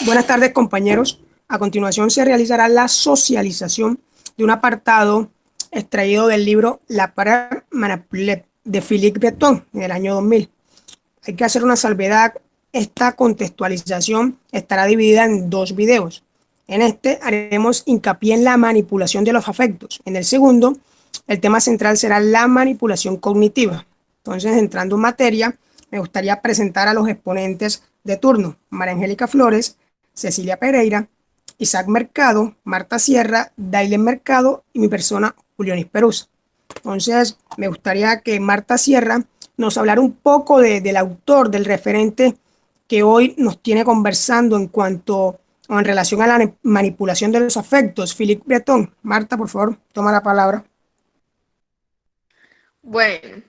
Buenas tardes, compañeros. A continuación se realizará la socialización de un apartado extraído del libro La Parole Manipulée de Philippe Breton en el año 2000. Hay que hacer una salvedad. Esta contextualización estará dividida en dos videos. En este haremos hincapié en la manipulación de los afectos. En el segundo, el tema central será la manipulación cognitiva. Entonces, entrando en materia, me gustaría presentar a los exponentes de turno: María Angélica Flores, Cecilia Pereira, Isaac Mercado, Marta Sierra, Dailen Mercado y mi persona, Julionis Perús. Entonces, me gustaría que Marta Sierra nos hablara un poco del autor, del referente que hoy nos tiene conversando en relación a la manipulación de los afectos, Philippe Breton. Marta, por favor, toma la palabra. Bueno,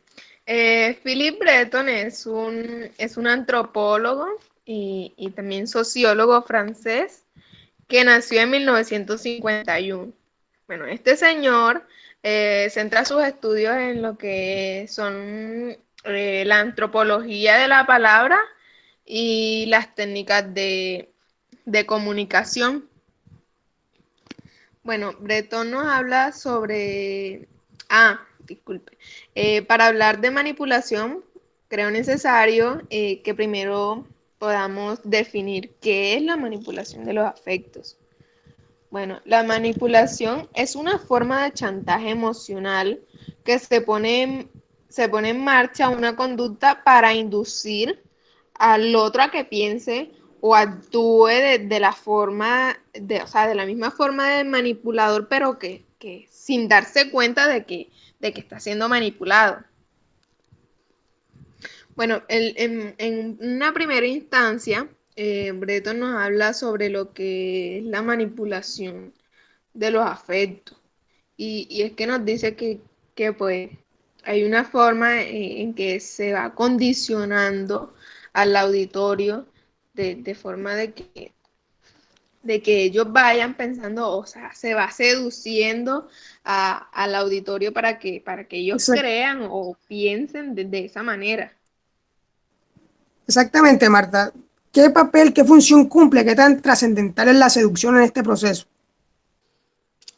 Philippe Breton es un antropólogo y también sociólogo francés que nació en 1951. Bueno, este señor centra sus estudios en lo que son la antropología de la palabra y las técnicas de comunicación. Bueno, Breton nos habla sobre... disculpe. Para hablar de manipulación, creo necesario que primero podamos definir qué es la manipulación de los afectos. Bueno, la manipulación es una forma de chantaje emocional que se pone en marcha una conducta para inducir al otro a que piense o actúe de la forma, o sea, de la misma forma de manipulador, pero que sin darse cuenta de que está siendo manipulado. Bueno, en una primera instancia, Breton nos habla sobre lo que es la manipulación de los afectos. Y es que nos dice que pues hay una forma en que se va condicionando al auditorio de forma de que ellos vayan pensando, o sea, se va seduciendo al auditorio para que ellos crean o piensen de esa manera. Exactamente, Marta. ¿Qué papel, qué función cumple, qué tan trascendental es la seducción en este proceso?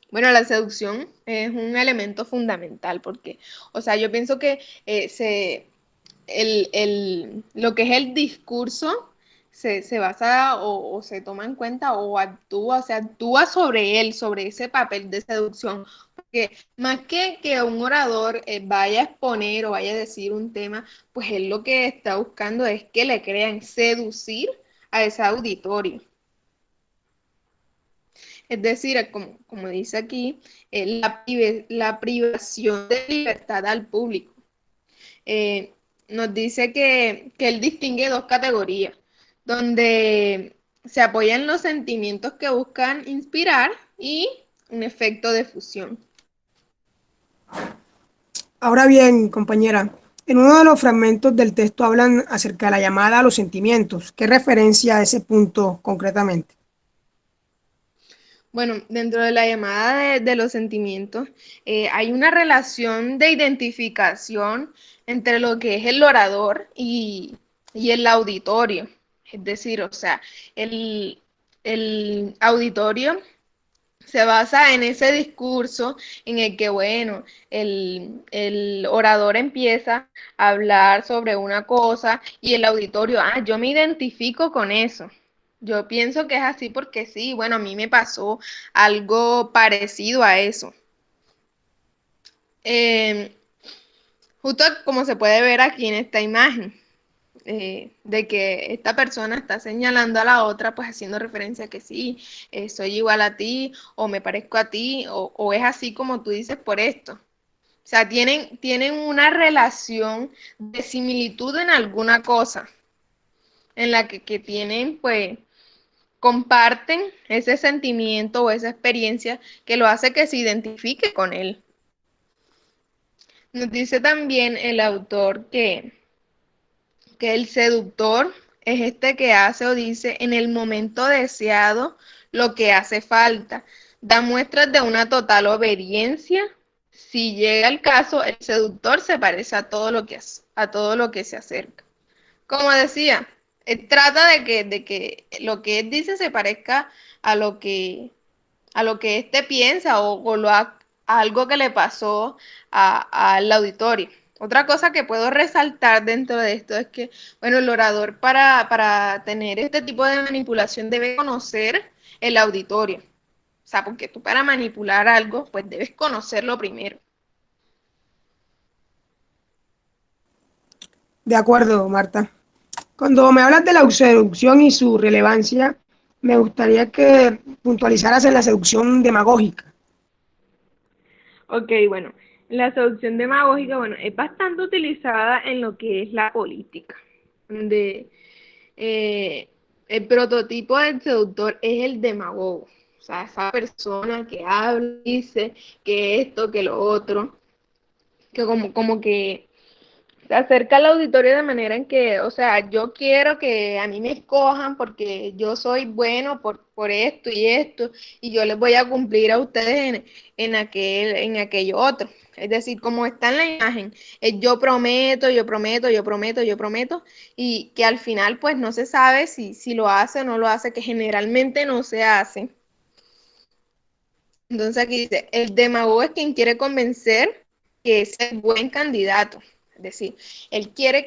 Bueno, la seducción es un elemento fundamental porque, o sea, yo pienso que lo que es el discurso se basa o se toma en cuenta o actúa, se actúa sobre él, sobre ese papel de seducción. Porque más que un orador vaya a exponer o vaya a decir un tema, pues él lo que está buscando es que le crean seducir a ese auditorio. Es decir, como dice aquí, la privación de libertad al público. Eh, Nos dice que él distingue dos categorías, donde se apoyan los sentimientos que buscan inspirar y un efecto de fusión. Ahora bien, compañera, en uno de los fragmentos del texto hablan acerca de la llamada a los sentimientos. ¿Qué referencia a ese punto concretamente? Bueno, dentro de la llamada de los sentimientos, hay una relación de identificación entre lo que es el orador y el auditorio. Es decir, o sea, el, el auditorio se basa en ese discurso en el que, bueno, el orador empieza a hablar sobre una cosa y el auditorio, yo me identifico con eso. Yo pienso que es así porque sí, bueno, a mí me pasó algo parecido a eso. Eh, Justo como se puede ver aquí en esta imagen, de que esta persona está señalando a la otra, pues haciendo referencia a que sí, soy igual a ti, o me parezco a ti, o es así como tú dices por esto. O sea, tienen una relación de similitud en alguna cosa, en la que tienen, pues, comparten ese sentimiento o esa experiencia que lo hace que se identifique con él. Nos dice también el autor que el seductor es este que hace o dice en el momento deseado lo que hace falta. Da muestras de una total obediencia. Si llega el caso, el seductor se parece a todo lo que se acerca. Como decía, trata de que lo que él dice se parezca a lo que, a lo que éste piensa a algo que le pasó al auditorio. Otra cosa que puedo resaltar dentro de esto es que, bueno, el orador para tener este tipo de manipulación debe conocer el auditorio. O sea, porque tú para manipular algo, pues debes conocerlo primero. De acuerdo, Marta. Cuando me hablas de la seducción y su relevancia, me gustaría que puntualizaras en la seducción demagógica. Ok, bueno, la seducción demagógica, bueno, es bastante utilizada en lo que es la política, donde eh, el prototipo del seductor es el demagogo, o sea, esa persona que habla, dice que esto, que lo otro, que como que se acerca al auditorio de manera en que, o sea, yo quiero que a mí me escojan porque yo soy bueno por esto y esto, y yo les voy a cumplir a ustedes en aquello otro. Es decir, como está en la imagen, es yo prometo, yo prometo, yo prometo, yo prometo, y que al final pues no se sabe si lo hace o no lo hace, que generalmente no se hace. Entonces aquí dice, el demagogo es quien quiere convencer que es el buen candidato. Es decir, él quiere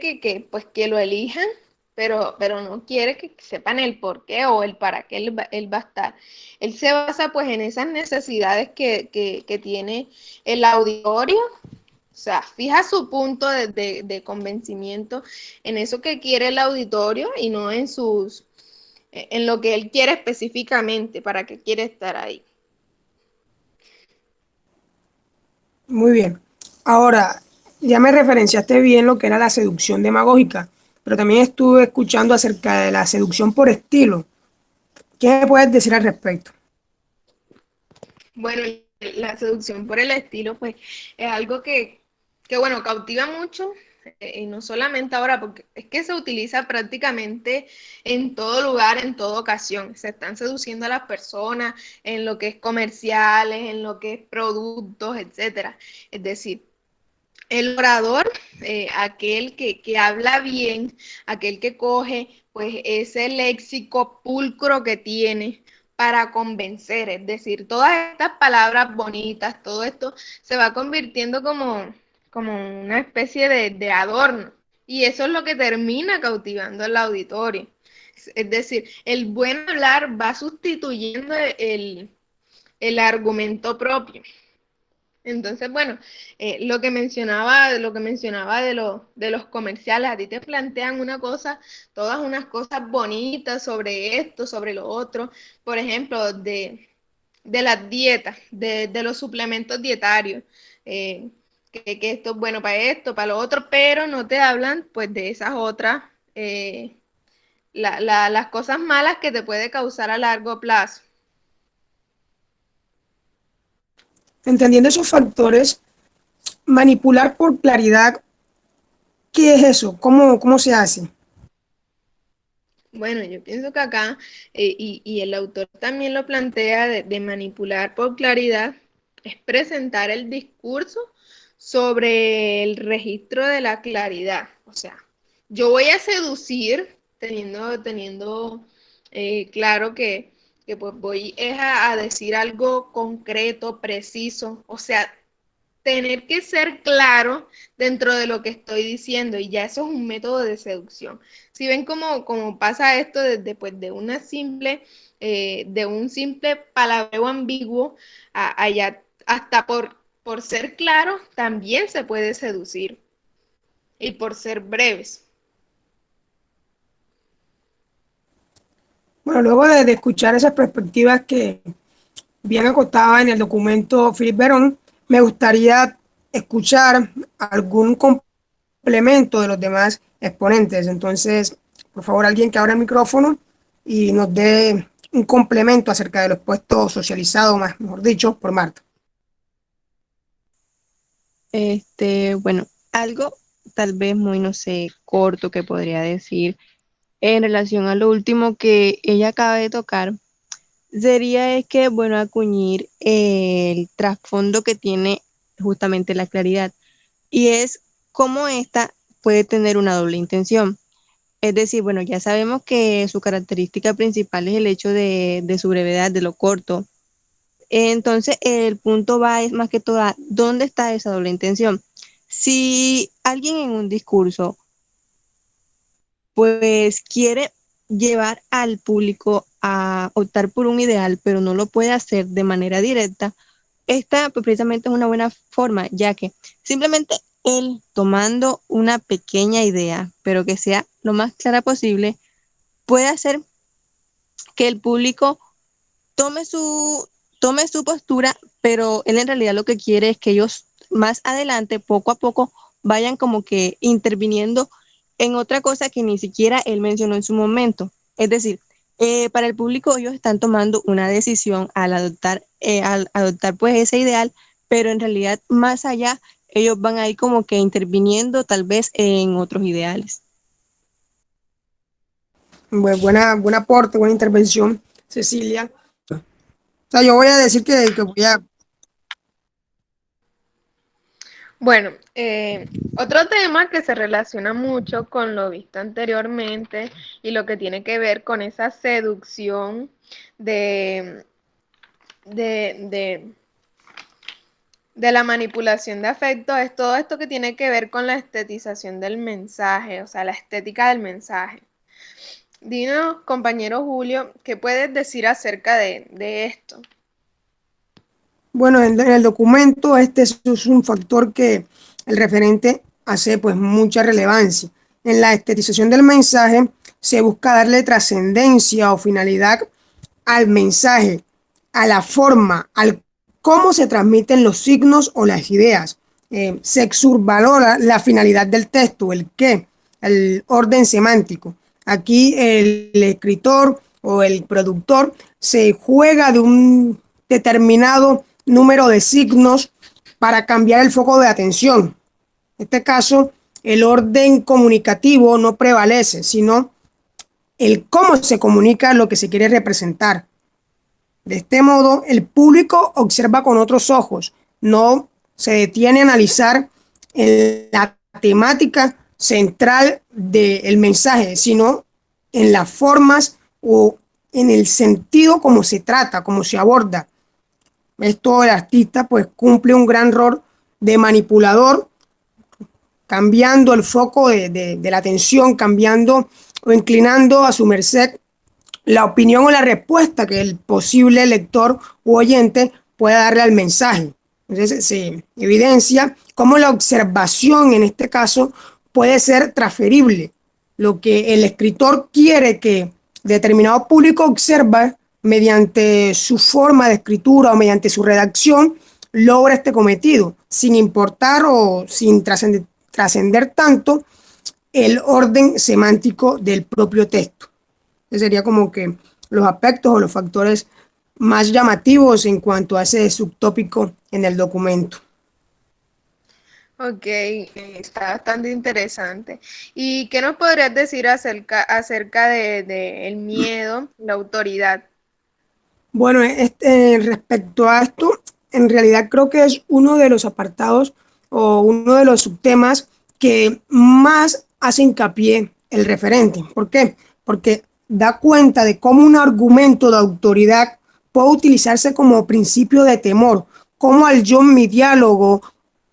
pues, que lo elijan, pero no quiere que sepan el por qué o el para qué él va a estar. Él se basa pues en esas necesidades que tiene el auditorio. O sea, fija su punto de convencimiento en eso que quiere el auditorio y no en lo que él quiere específicamente, para qué quiere estar ahí. Muy bien. Ahora, ya me referenciaste bien lo que era la seducción demagógica, pero también estuve escuchando acerca de la seducción por estilo. ¿Qué me puedes decir al respecto? Bueno, la seducción por el estilo, pues es algo que bueno, cautiva mucho, y no solamente ahora, porque es que se utiliza prácticamente en todo lugar, en toda ocasión. Se están seduciendo a las personas en lo que es comerciales, en lo que es productos, etcétera. Es decir, el orador, aquel que habla bien, aquel que coge pues ese léxico pulcro que tiene para convencer, es decir, todas estas palabras bonitas, todo esto se va convirtiendo como una especie de adorno y eso es lo que termina cautivando al auditorio. Es decir, el buen hablar va sustituyendo el argumento propio. Entonces, bueno, lo que mencionaba de los comerciales, a ti te plantean una cosa, todas unas cosas bonitas sobre esto, sobre lo otro, por ejemplo, de las dietas, de los suplementos dietarios, eh, que esto es bueno para esto, para lo otro, pero no te hablan pues de esas otras, las cosas malas que te puede causar a largo plazo. Entendiendo esos factores, manipular por claridad, ¿qué es eso? ¿Cómo se hace? Bueno, yo pienso que acá, y el autor también lo plantea, de manipular por claridad, es presentar el discurso sobre el registro de la claridad. O sea, yo voy a seducir teniendo claro que pues voy es a decir algo concreto, preciso. O sea, tener que ser claro dentro de lo que estoy diciendo y ya eso es un método de seducción. Si ven cómo pasa esto desde pues, de un simple palabreo ambiguo allá hasta por ser claro también se puede seducir y por ser breves. Bueno, luego de escuchar esas perspectivas que bien acotaba en el documento Philip Verón, me gustaría escuchar algún complemento de los demás exponentes. Entonces, por favor, alguien que abra el micrófono y nos dé un complemento acerca de lo expuesto socializado, más, mejor dicho, por Marta. Bueno, algo tal vez muy, no sé, corto que podría decir en relación a lo último que ella acaba de tocar, sería es que, bueno, acuñir el trasfondo que tiene justamente la claridad y es cómo esta puede tener una doble intención. Es decir, bueno, ya sabemos que su característica principal es el hecho de su brevedad, de lo corto. Entonces, el punto va es más que todo a dónde está esa doble intención. Si alguien en un discurso pues quiere llevar al público a optar por un ideal, pero no lo puede hacer de manera directa, esta pues, precisamente es una buena forma, ya que simplemente él tomando una pequeña idea, pero que sea lo más clara posible, puede hacer que el público tome tome su postura, pero él en realidad lo que quiere es que ellos más adelante, poco a poco, vayan como que interviniendo en otra cosa que ni siquiera él mencionó en su momento. Es decir, para el público ellos están tomando una decisión al adoptar pues ese ideal, pero en realidad más allá ellos van a ir como que interviniendo tal vez en otros ideales. Buen aporte, buena intervención, Cecilia. O sea, yo voy a decir que voy a... Bueno, otro tema que se relaciona mucho con lo visto anteriormente y lo que tiene que ver con esa seducción de, de, de la manipulación de afectos es todo esto que tiene que ver con la estetización del mensaje, o sea, la estética del mensaje. Dinos, compañero Julio, ¿qué puedes decir acerca de esto? Bueno, en el documento este es un factor que el referente hace pues mucha relevancia. En la estetización del mensaje se busca darle trascendencia o finalidad al mensaje, a la forma, al cómo se transmiten los signos o las ideas. Se subvalora la finalidad del texto, el qué, el orden semántico. Aquí el escritor o el productor se juega de un determinado número de signos para cambiar el foco de atención. En este caso, el orden comunicativo no prevalece, sino el cómo se comunica lo que se quiere representar. De este modo, el público observa con otros ojos, no se detiene a analizar en la temática central del mensaje, sino en las formas o en el sentido como se trata, como se aborda. Esto el artista pues cumple un gran rol de manipulador, cambiando el foco de la atención, cambiando o inclinando a su merced la opinión o la respuesta que el posible lector u oyente pueda darle al mensaje. Entonces se evidencia cómo la observación en este caso puede ser transferible. Lo que el escritor quiere que determinado público observa mediante su forma de escritura o mediante su redacción logra este cometido, sin importar o sin trascender tanto el orden semántico del propio texto. Ese sería como que los aspectos o los factores más llamativos en cuanto a ese subtópico en el documento. Ok, está bastante interesante. ¿Y qué nos podrías decir acerca de el miedo, la autoridad? Bueno, respecto a esto, en realidad creo que es uno de los apartados o uno de los subtemas que más hace hincapié el referente. ¿Por qué? Porque da cuenta de cómo un argumento de autoridad puede utilizarse como principio de temor, cómo al yo en mi diálogo,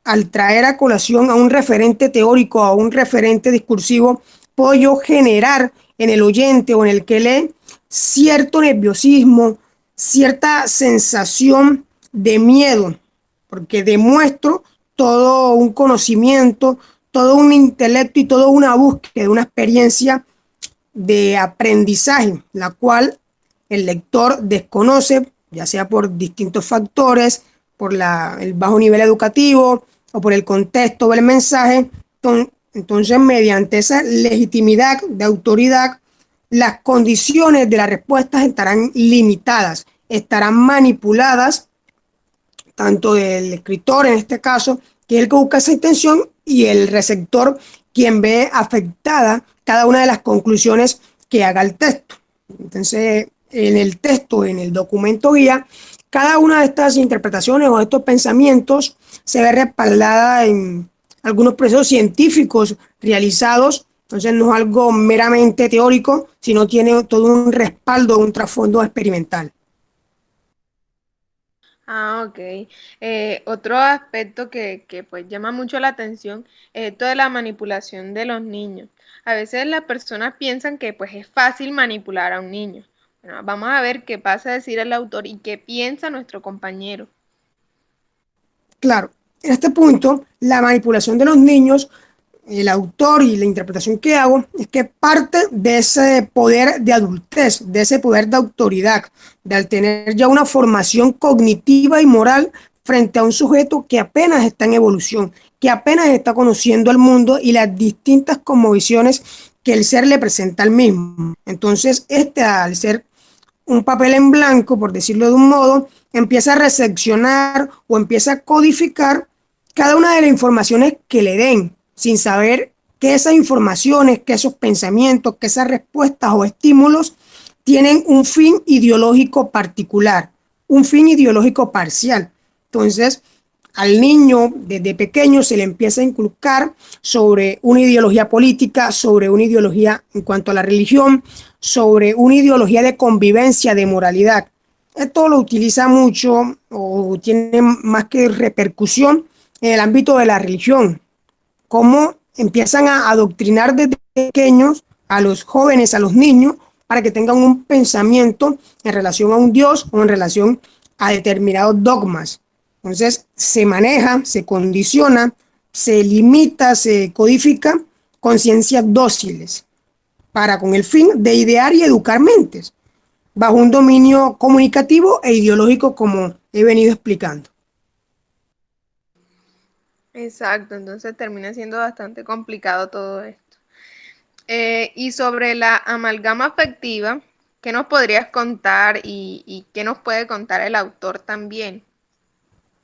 al traer a colación a un referente teórico, a un referente discursivo, puedo yo generar en el oyente o en el que lee cierto nerviosismo, cierta sensación de miedo, porque demuestro todo un conocimiento, todo un intelecto y toda una búsqueda, una experiencia de aprendizaje, la cual el lector desconoce, ya sea por distintos factores, por el bajo nivel educativo o por el contexto del mensaje. Entonces, mediante esa legitimidad de autoridad, las condiciones de las respuestas estarán limitadas, estarán manipuladas, tanto del escritor en este caso, que es el que busca esa intención, y el receptor, quien ve afectada cada una de las conclusiones que haga el texto. Entonces, en el texto, en el documento guía, cada una de estas interpretaciones o de estos pensamientos se ve respaldada en algunos procesos científicos realizados Entonces no es algo meramente teórico, sino tiene todo un respaldo, un trasfondo experimental. Ah, ok. Otro aspecto que pues llama mucho la atención es esto de la manipulación de los niños. A veces las personas piensan que pues es fácil manipular a un niño. Bueno, vamos a ver qué pasa a decir el autor y qué piensa nuestro compañero. Claro, en este punto, la manipulación de los niños, el autor y la interpretación que hago es que parte de ese poder de adultez, de ese poder de autoridad, de al tener ya una formación cognitiva y moral frente a un sujeto que apenas está en evolución, que apenas está conociendo el mundo y las distintas cosmovisiones que el ser le presenta al mismo. Entonces, al ser un papel en blanco, por decirlo de un modo, empieza a recepcionar o empieza a codificar cada una de las informaciones que le den, sin saber que esas informaciones, que esos pensamientos, que esas respuestas o estímulos tienen un fin ideológico particular, un fin ideológico parcial. Entonces, al niño desde pequeño se le empieza a inculcar sobre una ideología política, sobre una ideología en cuanto a la religión, sobre una ideología de convivencia, de moralidad. Esto lo utiliza mucho o tiene más que repercusión en el ámbito de la religión, cómo empiezan a adoctrinar desde pequeños a los jóvenes, a los niños, para que tengan un pensamiento en relación a un Dios o en relación a determinados dogmas. Entonces se maneja, se condiciona, se limita, se codifica conciencias dóciles para con el fin de idear y educar mentes, bajo un dominio comunicativo e ideológico como he venido explicando. Exacto, entonces termina siendo bastante complicado todo esto. Y sobre la amalgama afectiva, ¿qué nos podrías contar y qué nos puede contar el autor también?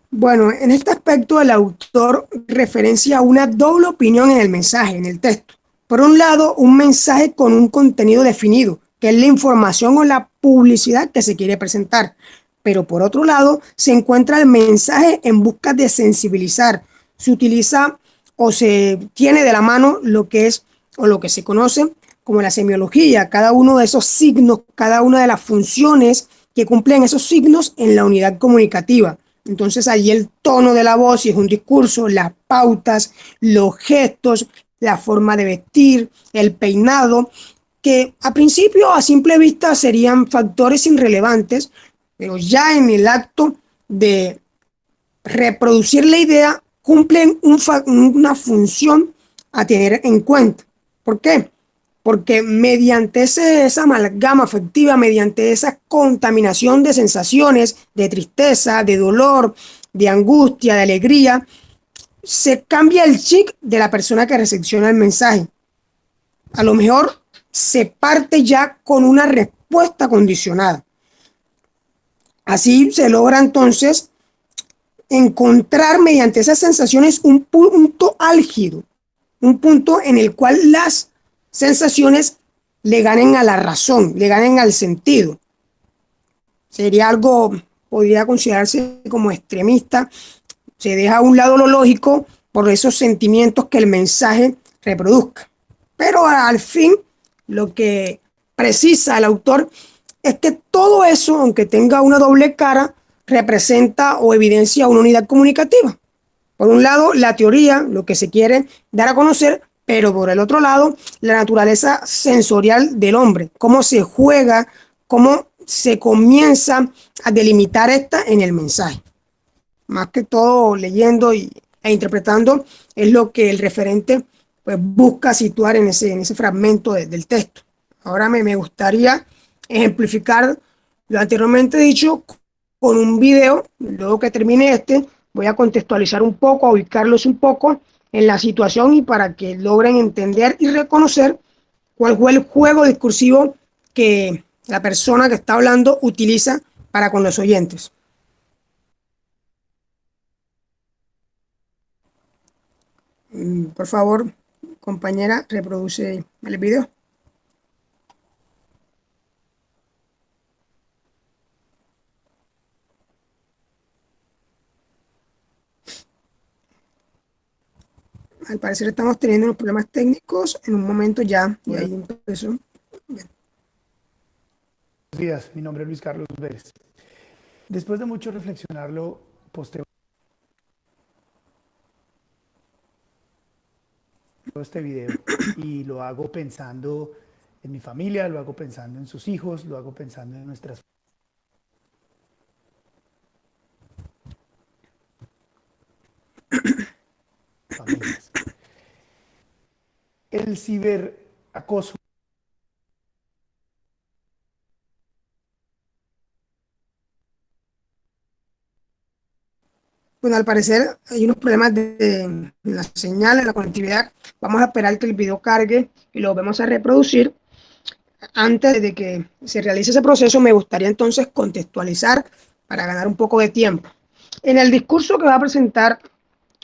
Bueno, en este aspecto el autor referencia una doble opinión en el mensaje, en el texto. Por un lado, un mensaje con un contenido definido, que es la información o la publicidad que se quiere presentar. Pero por otro lado, se encuentra el mensaje en busca de sensibilizar. Se utiliza o se tiene de la mano lo que es o lo que se conoce como la semiología, cada uno de esos signos, cada una de las funciones que cumplen esos signos en la unidad comunicativa. Entonces allí el tono de la voz, si es un discurso, las pautas, los gestos, la forma de vestir, el peinado, que a principio a simple vista serían factores irrelevantes, pero ya en el acto de reproducir la idea cumplen una función a tener en cuenta. ¿Por qué? Porque mediante esa amalgama afectiva, mediante esa contaminación de sensaciones, de tristeza, de dolor, de angustia, de alegría, se cambia el chip de la persona que recepciona el mensaje. A lo mejor se parte ya con una respuesta condicionada. Así se logra entonces encontrar mediante esas sensaciones un punto álgido, un punto en el cual las sensaciones le ganen a la razón, le ganen al sentido. Sería algo, podría considerarse como extremista, se deja a un lado lo lógico por esos sentimientos que el mensaje reproduzca. Pero al fin, lo que precisa el autor es que todo eso, aunque tenga una doble cara, representa o evidencia una unidad comunicativa. Por un lado, la teoría, lo que se quiere dar a conocer, pero por el otro lado, la naturaleza sensorial del hombre, cómo se juega, cómo se comienza a delimitar esta en el mensaje. Más que todo leyendo e interpretando es lo que el referente pues, busca situar en ese fragmento del texto. Ahora me gustaría ejemplificar lo anteriormente dicho con un video. Luego que termine este, voy a contextualizar un poco, a ubicarlos un poco en la situación y para que logren entender y reconocer cuál fue el juego discursivo que la persona que está hablando utiliza para con los oyentes. Por favor, compañera, reproduce el video. Al parecer estamos teniendo unos problemas técnicos. En un momento ya, y Buenos ahí empezó. días, mi nombre es Luis Carlos Vélez. Después de mucho reflexionarlo, posteo este video y lo hago pensando en mi familia, lo hago pensando en sus hijos, lo hago pensando en nuestras familias. El ciberacoso. Bueno, al parecer hay unos problemas de la señal, de la conectividad. Vamos a esperar que el video cargue y lo vamos a reproducir. Antes de que se realice ese proceso, me gustaría entonces contextualizar para ganar un poco de tiempo. En el discurso que va a presentar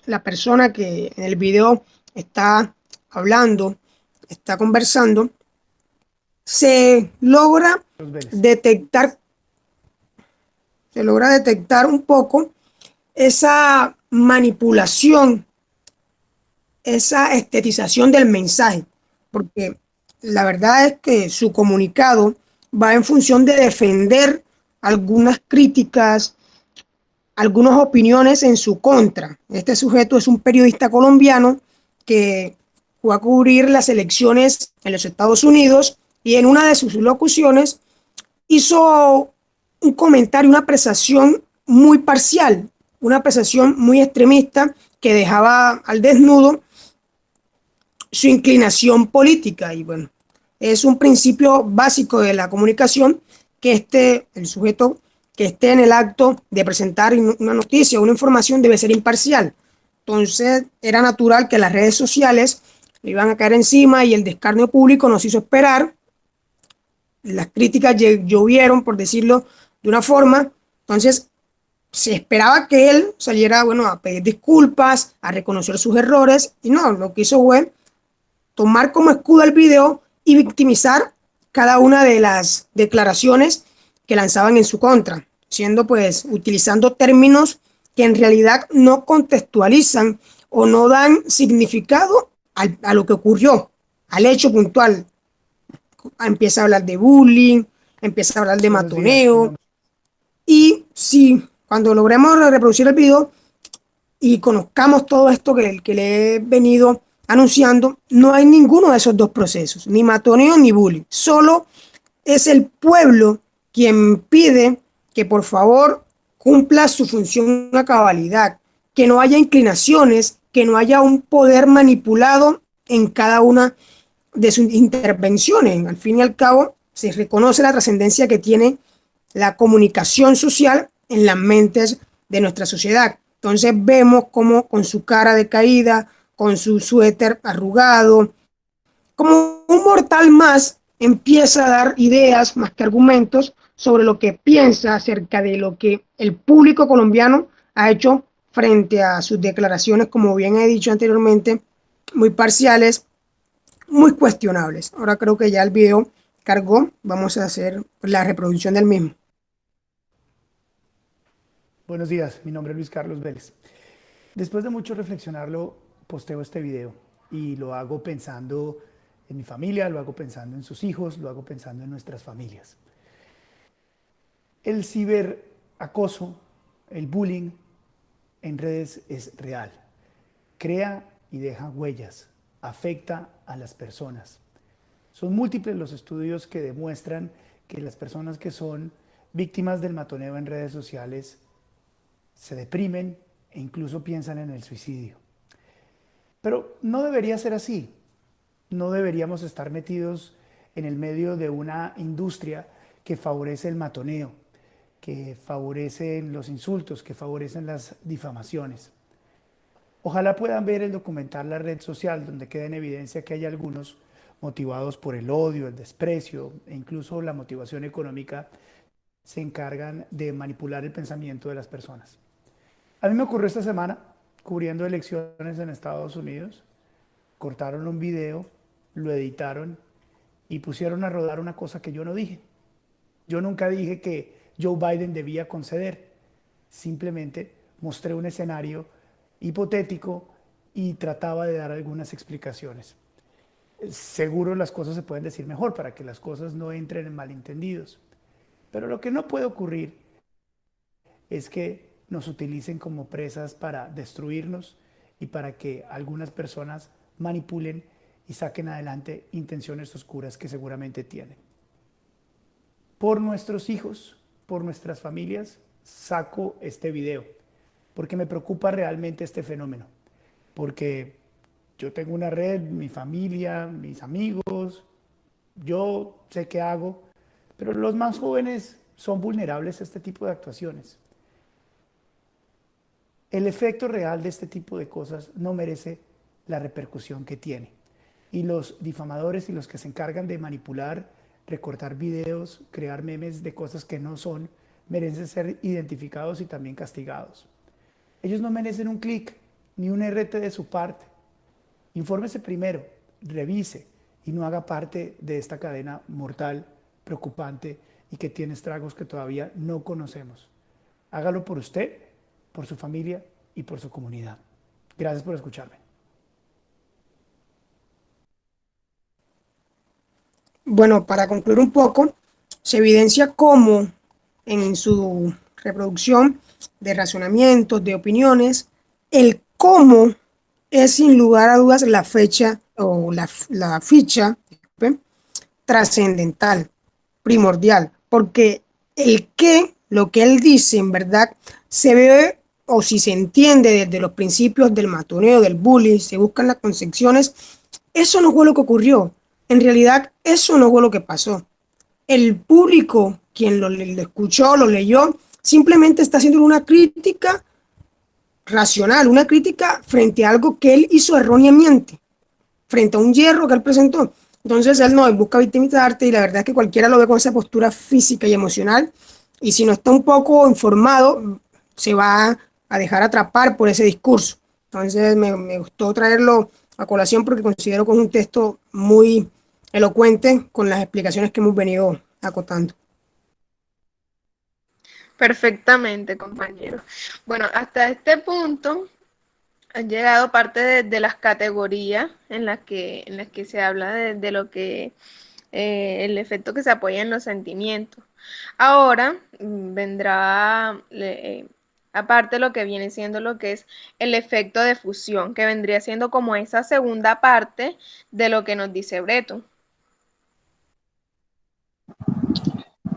la persona que en el video está hablando, está conversando, se logra Vélez. detectar, un poco esa manipulación, esa estetización del mensaje, porque la verdad es que su comunicado va en función de defender algunas críticas, algunas opiniones en su contra. Este sujeto es un periodista colombiano que fue a cubrir las elecciones en los Estados Unidos y en una de sus locuciones hizo un comentario, una apreciación muy parcial, una apreciación muy extremista que dejaba al desnudo su inclinación política. Y bueno, es un principio básico de la comunicación que el sujeto que esté en el acto de presentar una noticia o una información debe ser imparcial. Entonces era natural que las redes sociales le iban a caer encima y el descarnio público nos hizo esperar. Las críticas llovieron, por decirlo de una forma. Entonces se esperaba que él saliera, bueno, a pedir disculpas, a reconocer sus errores, y no, lo que hizo fue tomar como escudo el video y victimizar cada una de las declaraciones que lanzaban en su contra, siendo pues utilizando términos que en realidad no contextualizan o no dan significado a lo que ocurrió, al hecho puntual. Empieza a hablar de bullying, empieza a hablar de Buenos días, mi matoneo, nombre y si cuando logremos reproducir el video y conozcamos todo esto que le he venido anunciando, no hay ninguno de esos dos procesos, ni matoneo ni bullying. Solo es el pueblo quien pide que por favor cumpla su función a cabalidad, que no haya inclinaciones, que no haya un poder manipulado en cada una de sus intervenciones. Al fin y al cabo, se reconoce la trascendencia que tiene la comunicación social en las mentes de nuestra sociedad. Entonces vemos cómo con su cara decaída, con su suéter arrugado, como un mortal más, empieza a dar ideas más que argumentos sobre lo que piensa acerca de lo que el público colombiano ha hecho frente a sus declaraciones, como bien he dicho anteriormente, muy parciales, muy cuestionables. Ahora creo que ya el video cargó, vamos a hacer la reproducción del mismo. Buenos días, mi nombre es Luis Carlos Vélez. Después de mucho reflexionarlo, posteo este video y lo hago pensando en mi familia, lo hago pensando en sus hijos, lo hago pensando en nuestras familias. El ciberacoso, el bullying en redes es real. Crea y deja huellas, afecta a las personas. Son múltiples los estudios que demuestran que las personas que son víctimas del matoneo en redes sociales se deprimen e incluso piensan en el suicidio. Pero no debería ser así. No deberíamos estar metidos en el medio de una industria que favorece el matoneo, que favorece los insultos, que favorecen las difamaciones. Ojalá puedan ver el documental La Red Social, donde queda en evidencia que hay algunos motivados por el odio, el desprecio e incluso la motivación económica, se encargan de manipular el pensamiento de las personas. A mí me ocurrió esta semana, cubriendo elecciones en Estados Unidos, cortaron un video, lo editaron y pusieron a rodar una cosa que yo no dije. Yo nunca dije que Joe Biden debía conceder. Simplemente mostré un escenario hipotético y trataba de dar algunas explicaciones. Seguro las cosas se pueden decir mejor para que las cosas no entren en malentendidos. Pero lo que no puede ocurrir es que nos utilicen como presas para destruirnos y para que algunas personas manipulen y saquen adelante intenciones oscuras que seguramente tienen. Por nuestros hijos, por nuestras familias, saco este video, porque me preocupa realmente este fenómeno, porque yo tengo una red, mi familia, mis amigos, yo sé qué hago, pero los más jóvenes son vulnerables a este tipo de actuaciones. El efecto real de este tipo de cosas no merece la repercusión que tiene. Y los difamadores y los que se encargan de manipular, recortar videos, crear memes de cosas que no son, merecen ser identificados y también castigados. Ellos no merecen un clic ni un RT de su parte. Infórmese primero, revise y no haga parte de esta cadena mortal, preocupante y que tiene estragos que todavía no conocemos. Hágalo por usted, por su familia y por su comunidad. Gracias por escucharme. Bueno, para concluir un poco, se evidencia cómo en su reproducción de razonamientos, de opiniones, el cómo es sin lugar a dudas la fecha o la ficha trascendental, primordial, porque el qué, lo que él dice en verdad, se ve o si se entiende desde los principios del matoneo, del bullying, se buscan las concepciones, eso no fue lo que ocurrió. En realidad, eso no fue lo que pasó. El público, quien lo escuchó, lo leyó, simplemente está haciendo una crítica racional, una crítica frente a algo que él hizo erróneamente, frente a un hierro que él presentó. Entonces él no, él busca victimizarte y la verdad es que cualquiera lo ve con esa postura física y emocional y si no está un poco informado se va a dejar atrapar por ese discurso. Entonces me gustó traerlo a colación porque considero que es un texto muy elocuente con las explicaciones que hemos venido acotando. Perfectamente, compañero. Bueno, hasta este punto han llegado parte de las categorías en las que se habla de lo que el efecto que se apoya en los sentimientos. Ahora vendrá aparte lo que viene siendo lo que es el efecto de fusión, que vendría siendo como esa segunda parte de lo que nos dice Breton.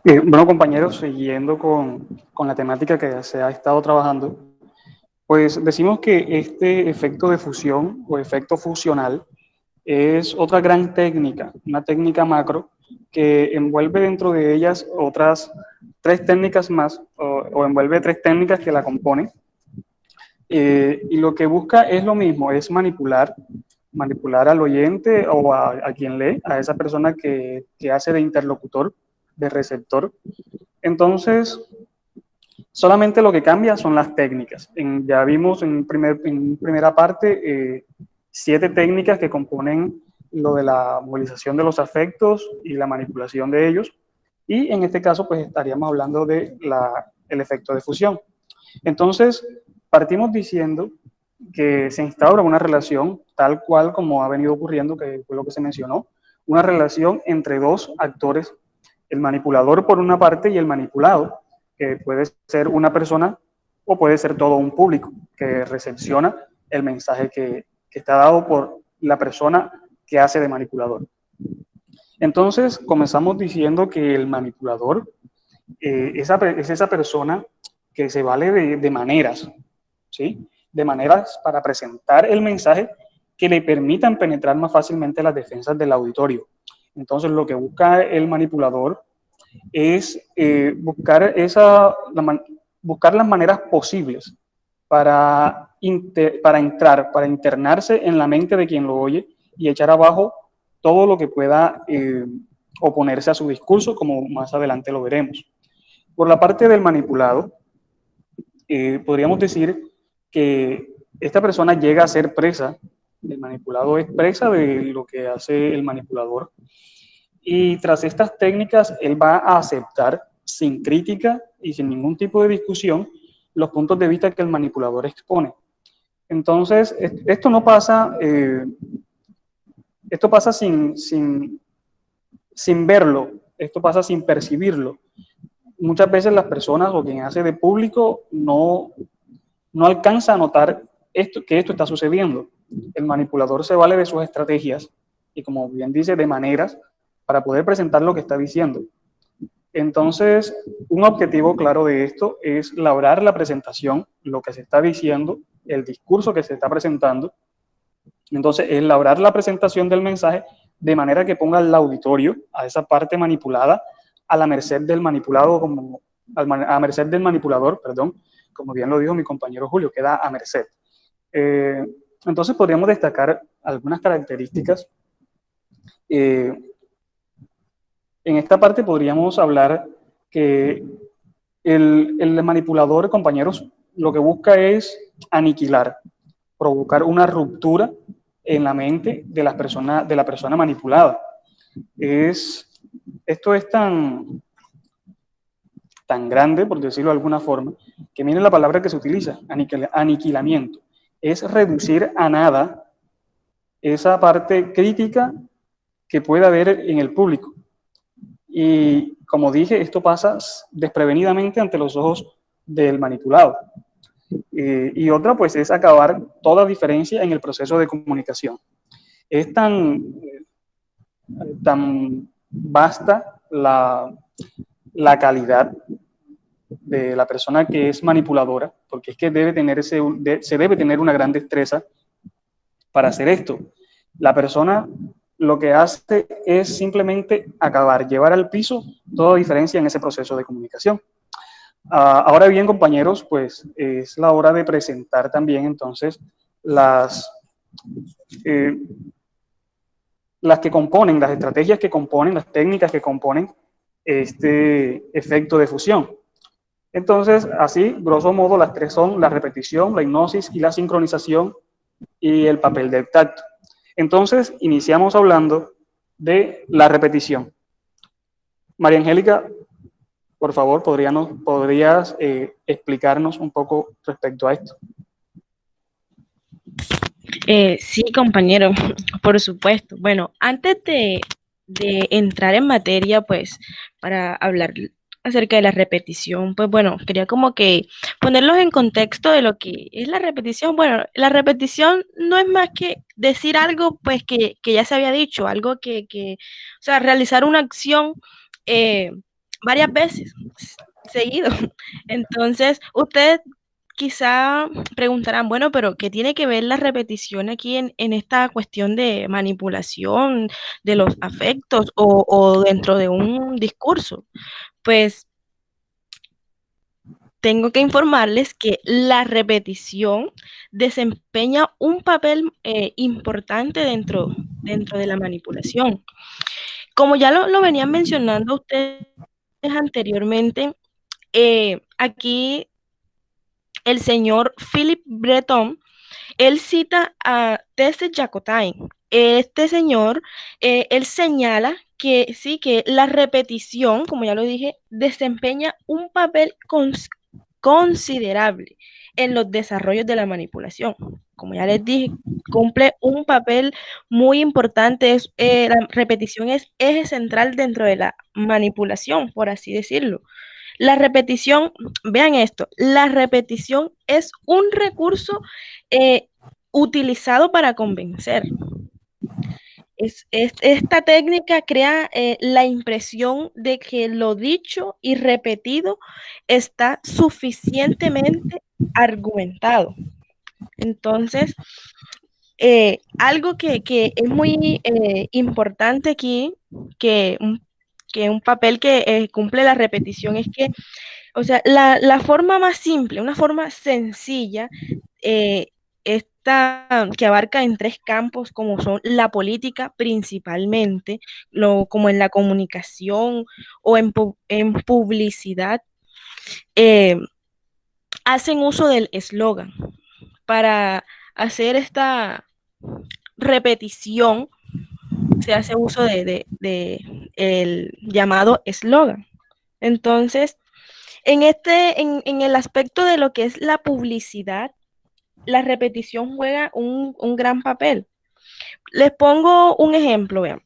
Bueno, compañeros, siguiendo con la temática que se ha estado trabajando, pues decimos que este efecto de fusión o efecto fusional es otra gran técnica, una técnica macro que envuelve dentro de ellas otras tres técnicas más, o envuelve tres técnicas que la componen. Y lo que busca es lo mismo, es manipular al oyente o a quien lee, a esa persona que hace de interlocutor, de receptor. Entonces, solamente lo que cambia son las técnicas. Ya vimos en primera parte 7 técnicas que componen lo de la movilización de los afectos y la manipulación de ellos. Y en este caso, pues estaríamos hablando de el efecto de fusión. Entonces, partimos diciendo que se instaura una relación tal cual como ha venido ocurriendo, que fue lo que se mencionó, una relación entre dos actores, el manipulador por una parte y el manipulado, que puede ser una persona o puede ser todo un público que recepciona el mensaje que está dado por la persona que hace de manipulador. Entonces, comenzamos diciendo que el manipulador es esa persona que se vale de maneras, ¿sí? De maneras para presentar el mensaje que le permitan penetrar más fácilmente las defensas del auditorio. Entonces, lo que busca el manipulador es buscar las maneras posibles para internarse en la mente de quien lo oye y echar abajo todo lo que pueda oponerse a su discurso, como más adelante lo veremos. Por la parte del manipulado, podríamos decir que esta persona llega a ser presa, el manipulado es presa de lo que hace el manipulador, y tras estas técnicas él va a aceptar sin crítica y sin ningún tipo de discusión los puntos de vista que el manipulador expone. Entonces, esto no pasa, esto pasa sin verlo, esto pasa sin percibirlo. Muchas veces las personas o quien hace de público no alcanza a notar que esto está sucediendo. El manipulador se vale de sus estrategias y, como bien dice, de maneras para poder presentar lo que está diciendo. Entonces, un objetivo claro de esto es lograr la presentación, lo que se está diciendo, el discurso que se está presentando. Entonces, es lograr la presentación del mensaje de manera que ponga al auditorio, a esa parte manipulada, a la merced del manipulado, a merced del manipulador, perdón, como bien lo dijo mi compañero Julio, queda a merced. Entonces, podríamos destacar algunas características. En esta parte podríamos hablar que el manipulador, compañeros, lo que busca es aniquilar, provocar una ruptura en la mente de la persona manipulada. Esto es tan grande, por decirlo de alguna forma, que miren la palabra que se utiliza, aniquilamiento. Es reducir a nada esa parte crítica que pueda haber en el público. Y como dije, esto pasa desprevenidamente ante los ojos del manipulado. Y otra, pues, es acabar toda diferencia en el proceso de comunicación. Es tan vasta la calidad de la persona que es manipuladora, porque es que se debe tener una gran destreza para hacer esto. La persona lo que hace es simplemente llevar al piso toda diferencia en ese proceso de comunicación. Ahora bien, compañeros, pues es la hora de presentar también entonces las que componen, las estrategias que componen, las técnicas que componen este efecto de fusión. Entonces, así, grosso modo, las tres son la repetición, la hipnosis y la sincronización y el papel del tacto. Entonces, iniciamos hablando de la repetición. María Angélica, por favor, ¿podrías explicarnos un poco respecto a esto? Sí, compañero, por supuesto. Bueno, antes de entrar en materia, pues, para hablar acerca de la repetición, pues bueno, quería como que ponerlos en contexto de lo que es la repetición. Bueno, la repetición no es más que decir algo, pues, que ya se había dicho, algo o sea, realizar una acción varias veces seguido. Entonces, ustedes quizá preguntarán, bueno, pero ¿qué tiene que ver la repetición aquí en esta cuestión de manipulación de los afectos o dentro de un discurso? Pues tengo que informarles que la repetición desempeña un papel importante dentro de la manipulación. Como ya lo venían mencionando ustedes anteriormente, aquí el señor Philip Breton, él cita a Tese Jacotain. Este señor, él señala que sí, que la repetición, como ya lo dije, desempeña un papel considerable en los desarrollos de la manipulación. Como ya les dije, cumple un papel muy importante. La repetición es eje central dentro de la manipulación, por así decirlo. La repetición, vean esto, la repetición es un recurso utilizado para convencer. Esta técnica crea la impresión de que lo dicho y repetido está suficientemente argumentado. Entonces, algo que es muy importante aquí, que un papel que cumple la repetición es que, o sea, la forma más simple, una forma sencilla, que abarca en tres campos, como son la política principalmente, como en la comunicación o en publicidad, hacen uso del eslogan para hacer esta repetición. Se hace uso de el llamado eslogan. Entonces, en el aspecto de lo que es la publicidad, la repetición juega un gran papel. Les pongo un ejemplo, vean.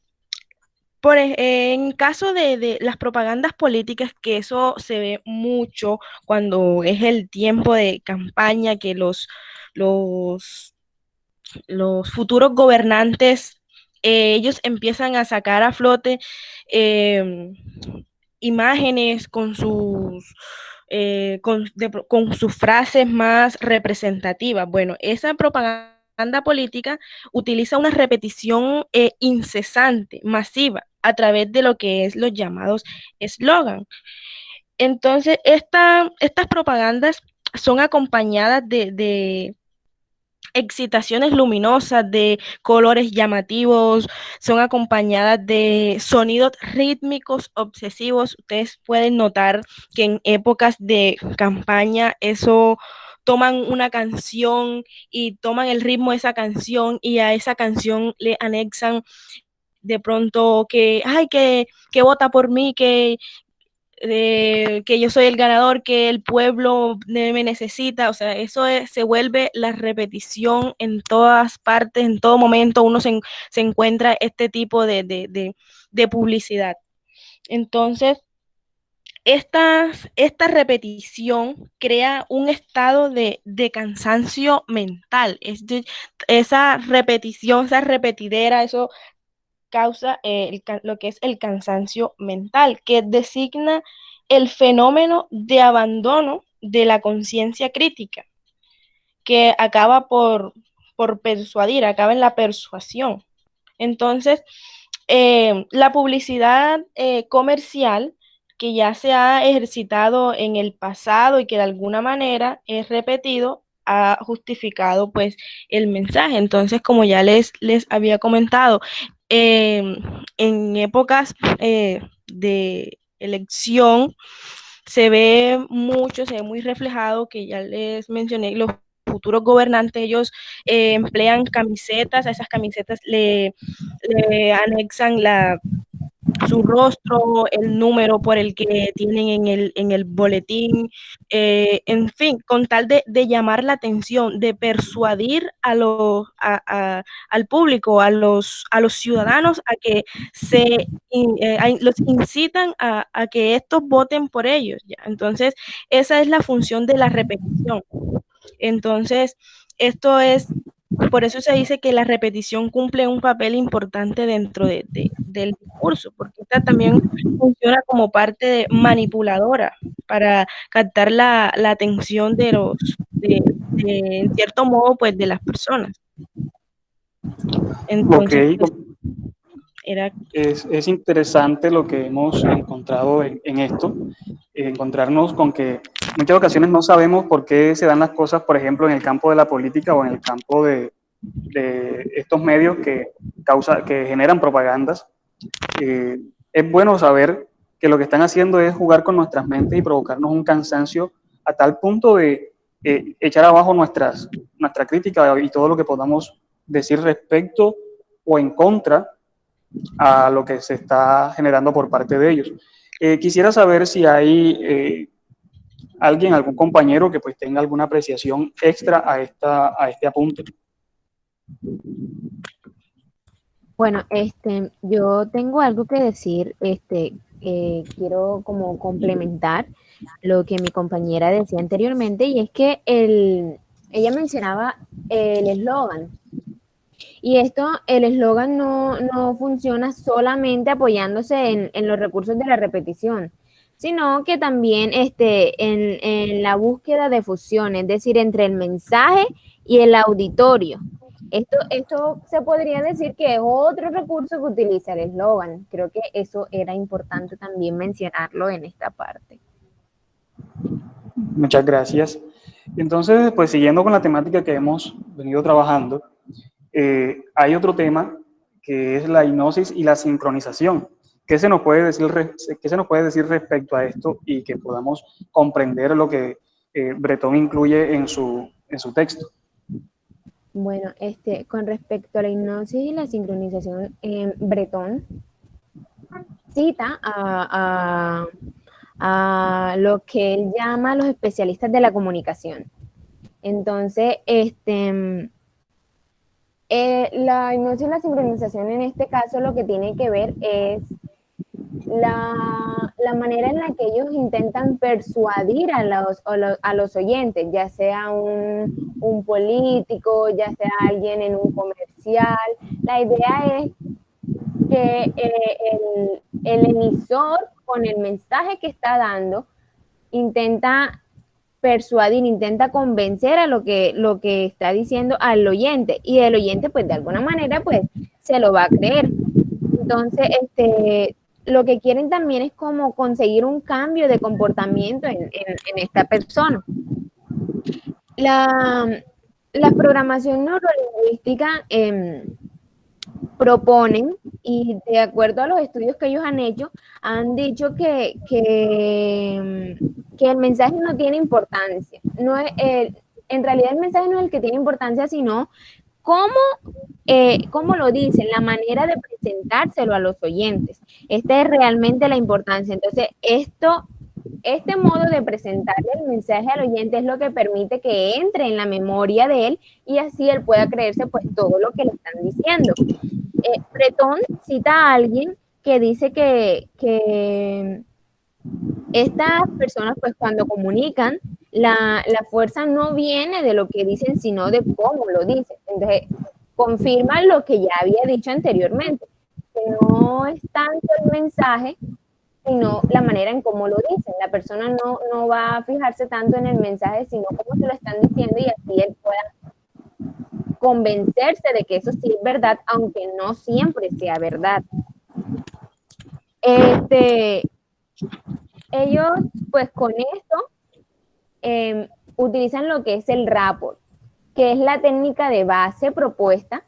En caso de las propagandas políticas, que eso se ve mucho cuando es el tiempo de campaña, que los, los futuros gobernantes, ellos empiezan a sacar a flote eh, imágenes con sus frases más representativas. Bueno, esa propaganda política utiliza una repetición incesante, masiva, a través de lo que es los llamados eslogan. Entonces, estas propagandas son acompañadas de excitaciones luminosas, de colores llamativos, son acompañadas de sonidos rítmicos obsesivos. Ustedes pueden notar que en épocas de campaña eso toman una canción y toman el ritmo de esa canción y a esa canción le anexan de pronto que, ay, que vota por mí, que yo soy el ganador, que el pueblo me necesita, o sea, se vuelve la repetición en todas partes, en todo momento uno se encuentra este tipo de publicidad. Entonces, esta repetición crea un estado de cansancio mental. Esa repetición, esa repetidera, eso causa lo que es el cansancio mental, que designa el fenómeno de abandono de la conciencia crítica, que acaba por persuadir, acaba en la persuasión. Entonces, la publicidad comercial que ya se ha ejercitado en el pasado y que de alguna manera es repetido, ha justificado pues el mensaje. Entonces, como ya les había comentado, eh, en épocas de elección se ve muy reflejado, que ya les mencioné, los futuros gobernantes, ellos emplean camisetas, a esas camisetas le anexan su rostro, el número por el que tienen en el boletín, en fin, con tal de llamar la atención, de persuadir al público, a los ciudadanos a que los incitan a que estos voten por ellos, ¿ya? Entonces, esa es la función de la repetición. Entonces, esto es, por eso se dice que la repetición cumple un papel importante dentro del discurso, porque esta también funciona como parte manipuladora para captar la atención en cierto modo, pues, de las personas. Ok, Entonces, pues, era es interesante lo que hemos encontrado en esto, encontrarnos con que en muchas ocasiones no sabemos por qué se dan las cosas, por ejemplo, en el campo de la política o en el campo de estos medios que generan propagandas. Es bueno saber que lo que están haciendo es jugar con nuestras mentes y provocarnos un cansancio a tal punto de echar abajo nuestra crítica y todo lo que podamos decir respecto o en contra a lo que se está generando por parte de ellos. Quisiera saber si hay algún compañero que pues tenga alguna apreciación extra a este apunte. Bueno, yo tengo algo que decir, quiero como complementar lo que mi compañera decía anteriormente, y es que ella mencionaba el eslogan. Y el eslogan no funciona solamente apoyándose en los recursos de la repetición, sino que también en la búsqueda de fusión, es decir, entre el mensaje y el auditorio. Esto se podría decir que es otro recurso que utiliza el eslogan. Creo que eso era importante también mencionarlo en esta parte. Muchas gracias. Entonces, pues siguiendo con la temática que hemos venido trabajando, hay otro tema que es la hipnosis y la sincronización. ¿Qué se nos puede decir respecto a esto y que podamos comprender lo que Breton incluye en su texto? Bueno, con respecto a la hipnosis y la sincronización, Breton cita a lo que él llama los especialistas de la comunicación. Entonces, la hipnosis y la sincronización en este caso lo que tiene que ver es la manera en la que ellos intentan persuadir a los oyentes, ya sea un político, ya sea alguien en un comercial. La idea es que el emisor, con el mensaje que está dando, intenta persuadir, intenta convencer a lo que está diciendo al oyente, y el oyente pues de alguna manera pues se lo va a creer. Entonces, lo que quieren también es como conseguir un cambio de comportamiento en esta persona. La programación neurolingüística proponen, y de acuerdo a los estudios que ellos han hecho, han dicho que el mensaje no tiene importancia. No es, en realidad el mensaje no es el que tiene importancia, sino cómo lo dicen, la manera de presentárselo a los oyentes. Esta es realmente la importancia. Entonces, este modo de presentarle el mensaje al oyente es lo que permite que entre en la memoria de él, y así él pueda creerse pues todo lo que le están diciendo. Breton cita a alguien que dice que estas personas, pues cuando comunican, la fuerza no viene de lo que dicen, sino de cómo lo dicen. Entonces, confirma lo que ya había dicho anteriormente, que no es tanto el mensaje, sino la manera en cómo lo dicen. La persona no va a fijarse tanto en el mensaje, sino cómo se lo están diciendo, y así él pueda convencerse de que eso sí es verdad, aunque no siempre sea verdad. Ellos, pues con esto, utilizan lo que es el rapport, que es la técnica de base propuesta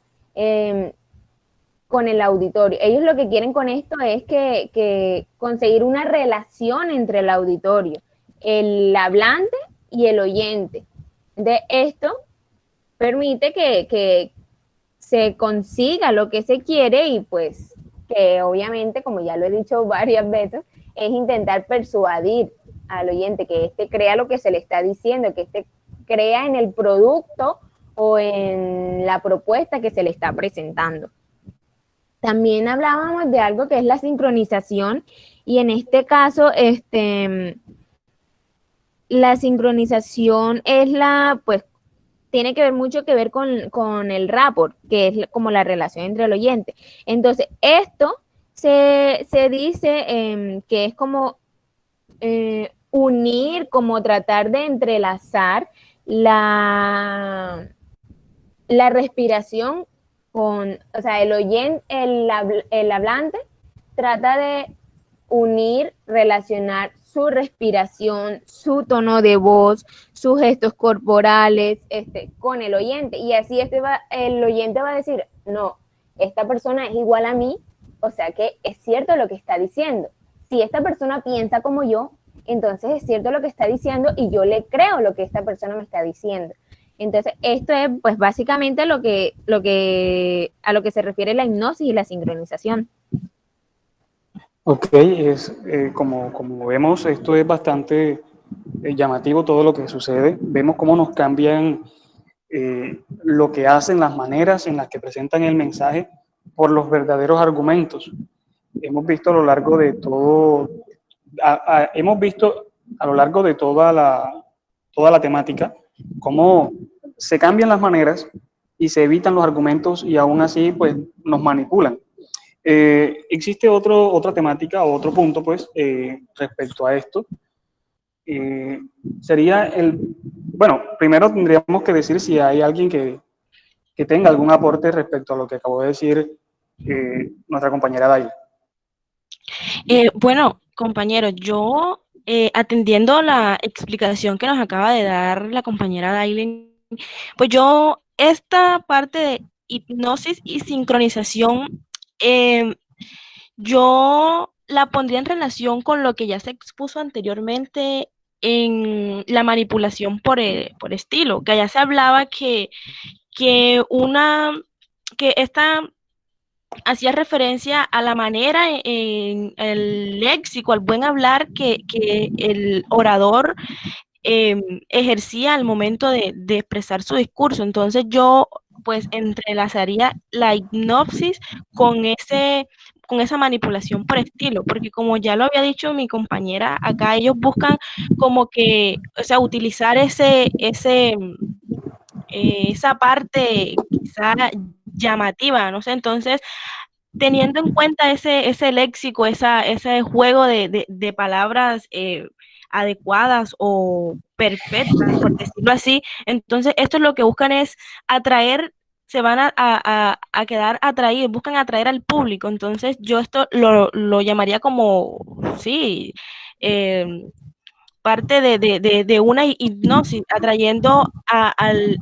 con el auditorio. Ellos lo que quieren con esto es que conseguir una relación entre el auditorio, el hablante y el oyente. De esto permite que se consiga lo que se quiere, y pues que obviamente, como ya lo he dicho varias veces, es intentar persuadir al oyente, que éste crea lo que se le está diciendo, que éste crea en el producto o en la propuesta que se le está presentando. También hablábamos de algo que es la sincronización, y en este caso, la sincronización es pues, tiene que ver mucho que ver con el rapport, que es como la relación entre el oyente. Entonces, esto se dice que es como unir, como tratar de entrelazar la respiración con, o sea, el oyente, el hablante trata de unir, relacionar su respiración, su tono de voz, sus gestos corporales, con el oyente, y así el oyente va a decir, no, esta persona es igual a mí, o sea que es cierto lo que está diciendo. Si esta persona piensa como yo, entonces es cierto lo que está diciendo, y yo le creo lo que esta persona me está diciendo. Entonces, esto es pues básicamente a lo que se refiere la hipnosis y la sincronización. Ok, como vemos, esto es bastante llamativo todo lo que sucede. Vemos cómo nos cambian lo que hacen, las maneras en las que presentan el mensaje por los verdaderos argumentos. Hemos visto a lo largo de todo, hemos visto a lo largo de toda la temática cómo se cambian las maneras y se evitan los argumentos, y aún así pues nos manipulan. Existe otra temática, otro punto pues respecto a esto. Sería bueno, primero tendríamos que decir si hay alguien que tenga algún aporte respecto a lo que acabó de decir nuestra compañera Daila. Bueno, compañero, yo atendiendo la explicación que nos acaba de dar la compañera Dailin, pues yo esta parte de hipnosis y sincronización, yo la pondría en relación con lo que ya se expuso anteriormente en la manipulación por estilo, que allá se hablaba que esta hacía referencia a la manera en el léxico, al buen hablar que el orador ejercía al momento de expresar su discurso. Entonces yo pues entrelazaría la hipnosis con con esa manipulación por estilo, porque como ya lo había dicho mi compañera, acá ellos buscan como que, o sea, utilizar esa parte quizá llamativa, no sé, entonces teniendo en cuenta ese léxico, ese juego de palabras adecuadas o perfectas, por decirlo así, entonces esto es lo que buscan es atraer, se van a quedar atraídos, buscan atraer al público, entonces yo esto lo llamaría como, sí, eh, parte de una hipnosis, atrayendo al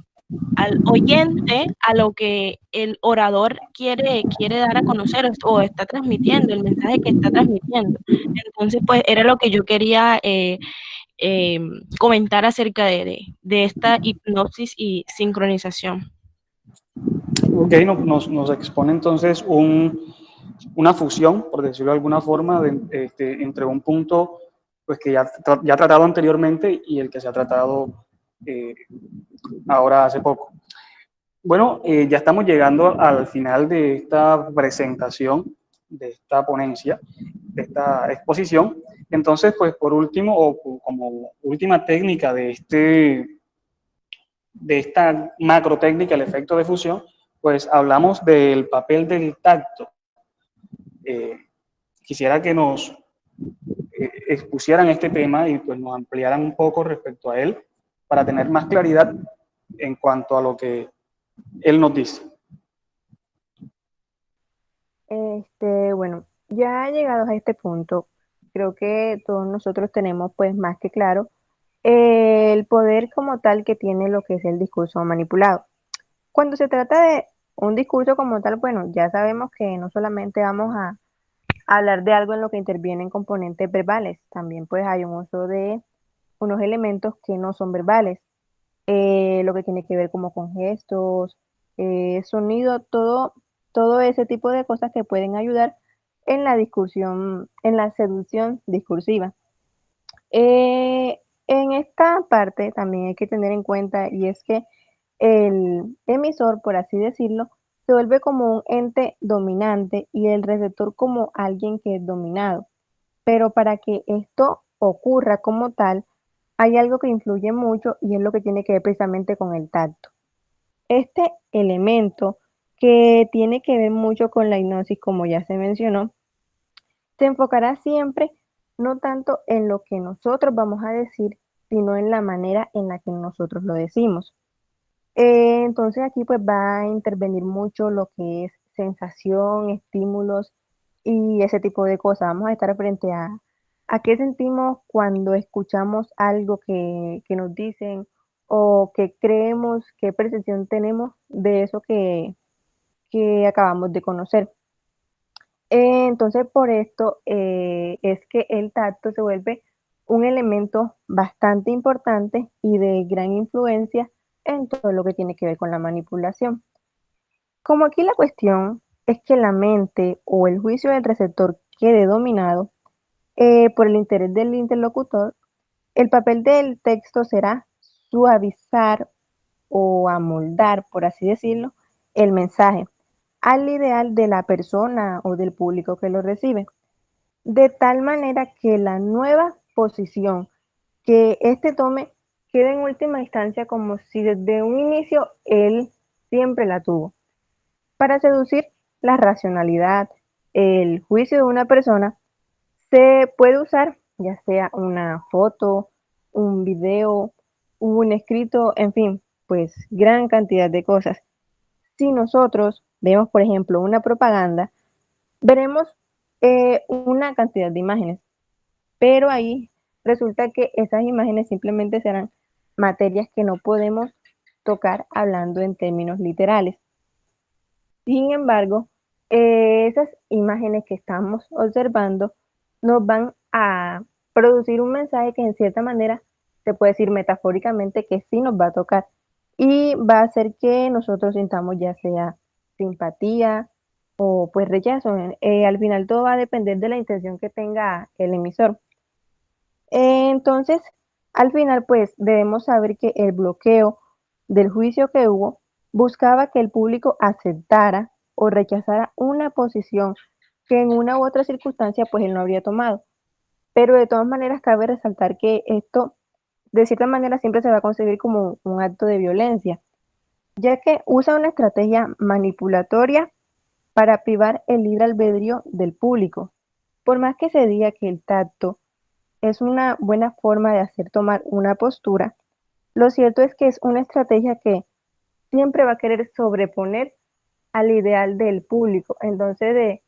oyente a lo que el orador quiere dar a conocer o está transmitiendo, el mensaje que está transmitiendo. Entonces, pues era lo que yo quería eh, comentar acerca de esta hipnosis y sincronización. Ok, nos expone entonces una fusión, por decirlo de alguna forma, entre un punto pues, que ya ha tratado anteriormente y el que se ha tratado eh, ahora hace poco. Bueno, ya estamos llegando al final de esta presentación, de esta ponencia, de esta exposición. Entonces, pues por último, o como última técnica de esta macro técnica, el efecto de fusión, pues hablamos del papel del tacto. Eh, Quisiera que nos expusieran este tema y pues nos ampliaran un poco respecto a él para tener más claridad en cuanto a lo que él nos dice. Bueno, ya llegados a este punto, creo que todos nosotros tenemos pues más que claro el poder como tal que tiene lo que es el discurso manipulado. Cuando se trata de un discurso como tal, bueno, ya sabemos que no solamente vamos a hablar de algo en lo que intervienen componentes verbales, también pues hay un uso de unos elementos que no son verbales, lo que tiene que ver como con gestos, sonido, todo ese tipo de cosas que pueden ayudar en la discusión, en la seducción discursiva. En esta parte también hay que tener en cuenta y es que el emisor, por así decirlo, se vuelve como un ente dominante y el receptor como alguien que es dominado. Pero para que esto ocurra como tal, hay algo que influye mucho y es lo que tiene que ver precisamente con el tacto. Este elemento que tiene que ver mucho con la hipnosis, como ya se mencionó, se enfocará siempre no tanto en lo que nosotros vamos a decir, sino en la manera en la que nosotros lo decimos. Entonces aquí pues va a intervenir mucho lo que es sensación, estímulos y ese tipo de cosas. Vamos a estar frente a qué sentimos cuando escuchamos algo que nos dicen o qué creemos, qué percepción tenemos de eso que acabamos de conocer. Entonces, por esto es que el tacto se vuelve un elemento bastante importante y de gran influencia en todo lo que tiene que ver con la manipulación. Como aquí la cuestión es que la mente o el juicio del receptor quede dominado por el interés del interlocutor, el papel del texto será suavizar o amoldar, por así decirlo, el mensaje al ideal de la persona o del público que lo recibe, de tal manera que la nueva posición que éste tome quede en última instancia como si desde un inicio él siempre la tuvo. Para seducir la racionalidad, el juicio de una persona, se puede usar ya sea una foto, un video, un escrito, en fin, pues gran cantidad de cosas. Si nosotros vemos, por ejemplo, una propaganda, veremos una cantidad de imágenes, pero ahí resulta que esas imágenes simplemente serán materias que no podemos tocar hablando en términos literales. Sin embargo, esas imágenes que estamos observando nos van a producir un mensaje que en cierta manera se puede decir metafóricamente que sí nos va a tocar y va a hacer que nosotros sintamos ya sea simpatía o pues rechazo. Al final todo va a depender de la intención que tenga el emisor. Entonces, Al final, pues debemos saber que el bloqueo del juicio que hubo buscaba que el público aceptara o rechazara una posición que en una u otra circunstancia pues él no habría tomado. Pero de todas maneras cabe resaltar que esto de cierta manera siempre se va a concebir como un acto de violencia, ya que usa una estrategia manipulatoria para privar el libre albedrío del público. Por más que se diga que el tacto es una buena forma de hacer tomar una postura, lo cierto es que es una estrategia que siempre va a querer sobreponer al ideal del público. Entonces,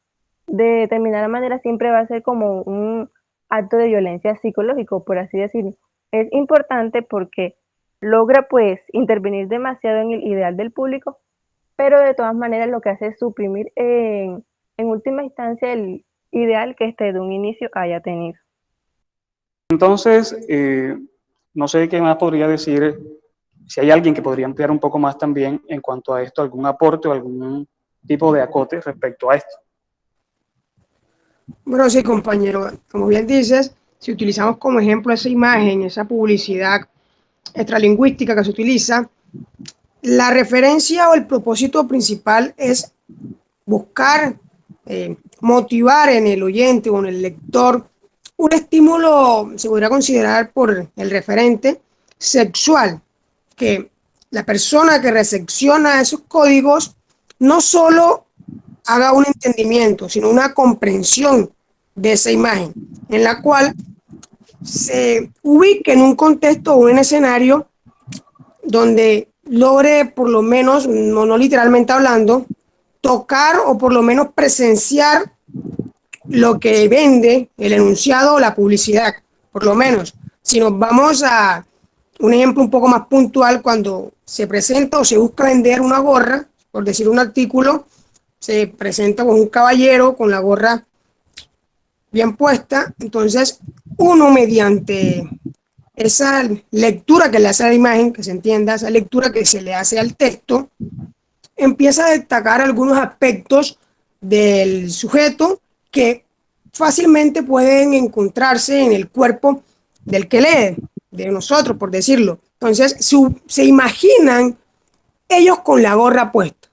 de determinada manera, siempre va a ser como un acto de violencia psicológico, por así decirlo. Es importante porque logra pues intervenir demasiado en el ideal del público, pero de todas maneras lo que hace es suprimir en última instancia el ideal que desde un inicio haya tenido. Entonces, no sé qué más podría decir, si hay alguien que podría ampliar un poco más también en cuanto a esto, algún aporte o algún tipo de acote respecto a esto. Bueno, sí, compañero, como bien dices, si utilizamos como ejemplo esa imagen, esa publicidad extralingüística que se utiliza, la referencia o el propósito principal es buscar motivar en el oyente o en el lector un estímulo, se podría considerar por el referente, sexual, que la persona que recepciona esos códigos no solo haga un entendimiento, sino una comprensión de esa imagen, en la cual se ubique en un contexto o un escenario donde logre, por lo menos, no literalmente hablando, tocar o por lo menos presenciar lo que vende el enunciado o la publicidad, por lo menos. Si nos vamos a un ejemplo un poco más puntual, cuando se presenta o se busca vender una gorra, por decir un artículo, se presenta con un caballero con la gorra bien puesta, entonces uno mediante esa lectura que le hace a la imagen, que se entienda, esa lectura que se le hace al texto, empieza a destacar algunos aspectos del sujeto que fácilmente pueden encontrarse en el cuerpo del que lee, de nosotros, por decirlo. Entonces, se imaginan ellos con la gorra puesta,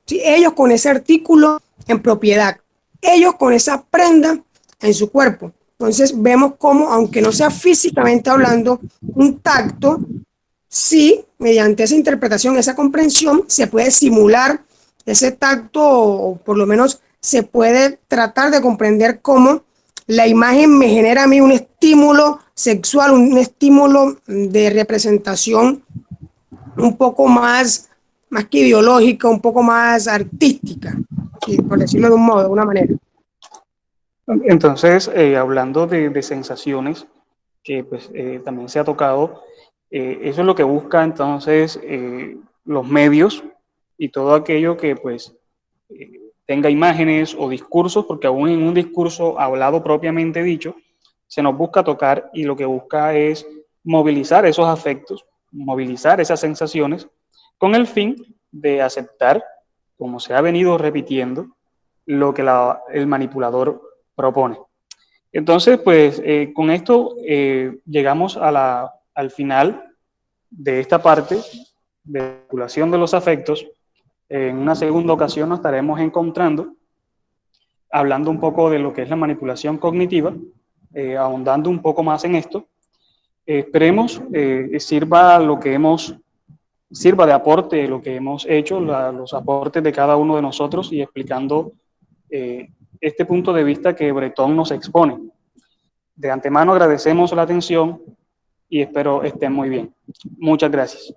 ¿sí? Ellos con ese artículo en propiedad, ellos con esa prenda en su cuerpo. Entonces, vemos cómo, aunque no sea físicamente hablando, un tacto, sí, mediante esa interpretación, esa comprensión, se puede simular ese tacto o por lo menos se puede tratar de comprender cómo la imagen me genera a mí un estímulo sexual, un estímulo de representación un poco más que ideológica, un poco más artística, ¿sí? Por decirlo de un modo, de una manera. Entonces, hablando de sensaciones, que pues también se ha tocado, eso es lo que busca entonces los medios y todo aquello que pues tenga imágenes o discursos, porque aún en un discurso hablado propiamente dicho, se nos busca tocar y lo que busca es movilizar esos afectos, movilizar esas sensaciones, con el fin de aceptar, como se ha venido repitiendo, lo que el manipulador propone. Entonces, pues con esto llegamos al final de esta parte de manipulación de los afectos. En una segunda ocasión nos estaremos encontrando hablando un poco de lo que es la manipulación cognitiva, ahondando un poco más en esto. Esperemos sirva de aporte lo que hemos hecho, los aportes de cada uno de nosotros y explicando este punto de vista que Breton nos expone. De antemano agradecemos la atención y espero estén muy bien. Muchas gracias.